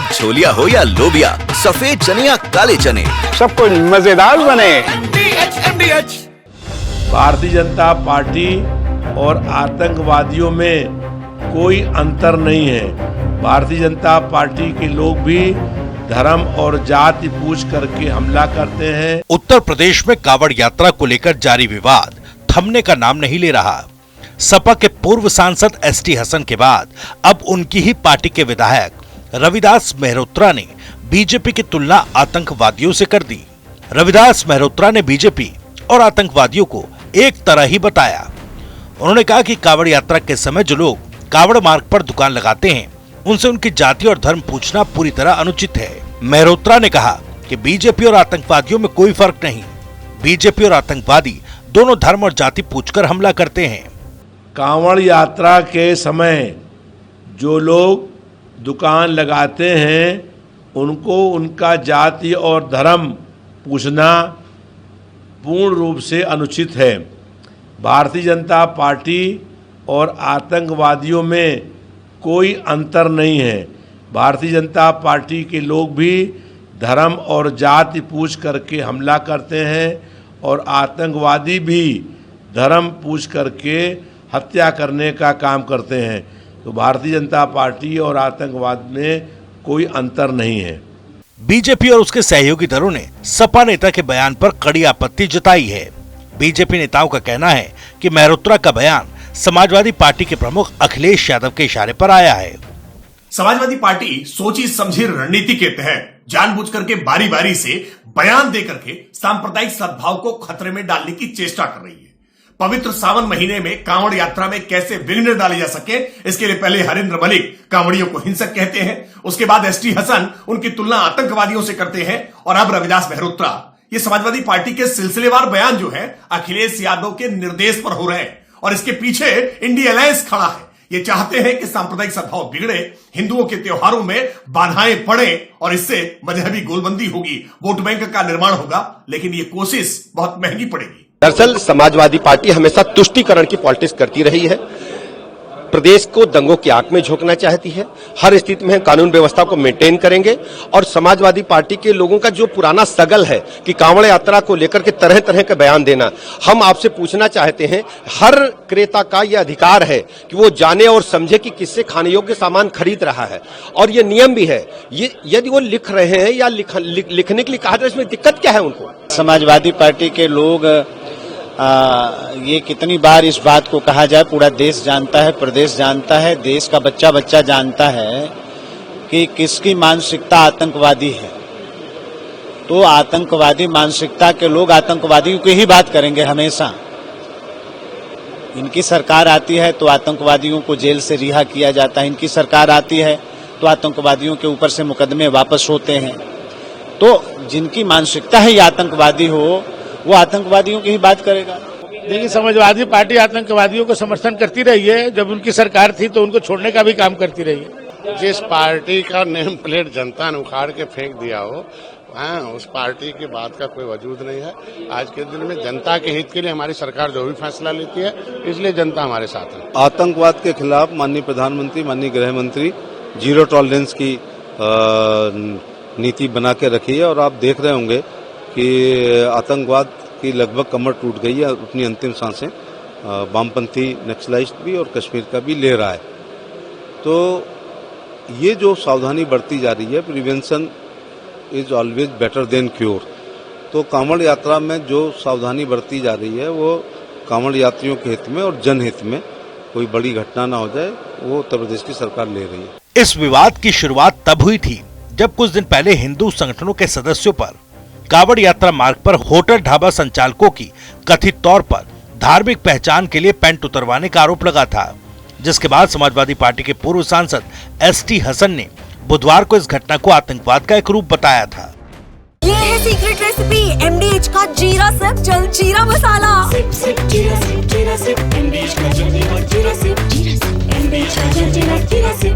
अब छोलिया हो या लोबिया, सफेद चने या काले चने, सब कुछ मजेदार बने। भारतीय जनता पार्टी और आतंकवादियों में कोई अंतर नहीं है। भारतीय जनता पार्टी के लोग भी धर्म और जाति पूछ करके हमला करते हैं। उत्तर प्रदेश में कांवड़ यात्रा को लेकर जारी विवाद थमने का नाम नहीं ले रहा। सपा के पूर्व सांसद एसटी हसन के बाद अब उनकी ही पार्टी के विधायक रविदास मेहरोत्रा ने बीजेपी की तुलना आतंकवादियों से कर दी। रविदास मेहरोत्रा ने बीजेपी और आतंकवादियों को एक तरह ही बताया। उन्होंने कहा कि कांवड़ यात्रा के समय जो लोग कांवड़ मार्ग पर दुकान लगाते हैं, उनसे उनकी जाति और धर्म पूछना पूरी तरह अनुचित है। मेहरोत्रा ने कहा कि बीजेपी और आतंकवादियों में कोई फर्क नहीं। बीजेपी और आतंकवादी दोनों धर्म और जाति पूछकर हमला करते हैं। कांवड़ यात्रा के समय जो लोग दुकान लगाते हैं, उनको उनका जाति और धर्म पूछना पूर्ण रूप से अनुचित है। भारतीय जनता पार्टी और आतंकवादियों में कोई अंतर नहीं है। भारतीय जनता पार्टी के लोग भी धर्म और जाति पूछ करके हमला करते हैं और आतंकवादी भी धर्म पूछ करके हत्या करने का काम करते हैं। तो भारतीय जनता पार्टी और आतंकवाद में कोई अंतर नहीं है। बीजेपी और उसके सहयोगी दलों ने सपा नेता के बयान पर कड़ी आपत्ति जताई है। बीजेपी नेताओं का कहना है कि मेहरोत्रा का बयान समाजवादी पार्टी के प्रमुख अखिलेश यादव के इशारे पर आया है। समाजवादी पार्टी सोची समझी रणनीति के तहत जानबूझ करके बारी बारी से बयान दे करके सांप्रदायिक सद्भाव को खतरे में डालने की चेष्टा कर रही है। पवित्र सावन महीने में कांवड़ यात्रा में कैसे विघ्न डाले जा सके, इसके लिए पहले हरेंद्र मलिक कांवड़ियों को हिंसक कहते हैं, उसके बाद एसटी हसन उनकी तुलना आतंकवादियों से करते हैं और अब रविदास मेहरोत्रा। ये समाजवादी पार्टी के सिलसिलेवार बयान जो है अखिलेश यादव के निर्देश पर हो रहे हैं और इसके पीछे इंडिया अलायंस खड़ा है। ये चाहते हैं कि सांप्रदायिक सद्भाव बिगड़े, हिंदुओं के त्योहारों में बाधाएं पड़े और इससे मजहबी गोलबंदी होगी, वोट बैंक का निर्माण होगा, लेकिन ये कोशिश बहुत महंगी पड़ेगी। दरअसल समाजवादी पार्टी हमेशा तुष्टीकरण की पॉलिटिक्स करती रही है। प्रदेश को दंगों की आंख में झोंकना चाहती है। हर स्थिति में कानून व्यवस्था को मेंटेन करेंगे और समाजवादी पार्टी के लोगों का जो पुराना सगल है कि कांवड़ यात्रा को लेकर के तरह तरह के बयान देना, हम आपसे पूछना चाहते हैं, हर क्रेता का यह अधिकार है कि वो जाने और समझे कि किससे खाने योग्य सामान खरीद रहा है और ये नियम भी है। ये यदि वो लिख रहे हैं या लिखने के लिए कहा था, इसमें दिक्कत क्या है उनको? समाजवादी पार्टी के लोग ये कितनी बार इस बात को कहा जाए, पूरा देश जानता है, प्रदेश जानता है, देश का बच्चा बच्चा जानता है कि किसकी मानसिकता आतंकवादी है। तो आतंकवादी मानसिकता के लोग आतंकवादियों की ही बात करेंगे हमेशा। इनकी सरकार आती है तो आतंकवादियों को जेल से रिहा किया जाता है, इनकी सरकार आती है तो आतंकवादियों के ऊपर से मुकदमे वापस होते हैं। तो जिनकी मानसिकता है ये आतंकवादी हो, वो आतंकवादियों की ही बात करेगा। देखिए, समाजवादी पार्टी आतंकवादियों को समर्थन करती रही है। जब उनकी सरकार थी तो उनको छोड़ने का भी काम करती रही है। जिस पार्टी का नेम प्लेट जनता ने उखाड़ के फेंक दिया हो, उस पार्टी की बात का कोई वजूद नहीं है। आज के दिन में जनता के हित के लिए हमारी सरकार जो भी फैसला लेती है, इसलिए जनता हमारे साथ है। आतंकवाद के खिलाफ माननीय प्रधानमंत्री, माननीय गृह मंत्री जीरो टॉलरेंस की नीति बना के रखी है और आप देख रहे होंगे कि आतंकवाद की लगभग कमर टूट गई है, अपनी अंतिम सांसें वामपंथी नक्सलाइस्ट भी और कश्मीर का भी ले रहा है। तो ये जो सावधानी बरती जा रही है, prevention is always better than cure. तो कांवड़ यात्रा में जो सावधानी बरती जा रही है वो कांवड़ यात्रियों के हित में और जनहित में कोई बड़ी घटना ना हो जाए, वो उत्तर प्रदेश की सरकार ले रही है। इस विवाद की शुरुआत तब हुई थी जब कुछ दिन पहले हिंदू संगठनों के सदस्यों पर कांवड़ यात्रा मार्ग पर होटल ढाबा संचालकों की कथित तौर पर धार्मिक पहचान के लिए पैंट उतरवाने का आरोप लगा था, जिसके बाद समाजवादी पार्टी के पूर्व सांसद एसटी हसन ने बुधवार को इस घटना को आतंकवाद का एक रूप बताया था। ये है सीक्रेट रेसिपी MDH का जीरा सिप जल जीरा मसाला। सिप सिप जीरा सिप MDH का जल जीरा सिप MDH का जल जीरा सिप।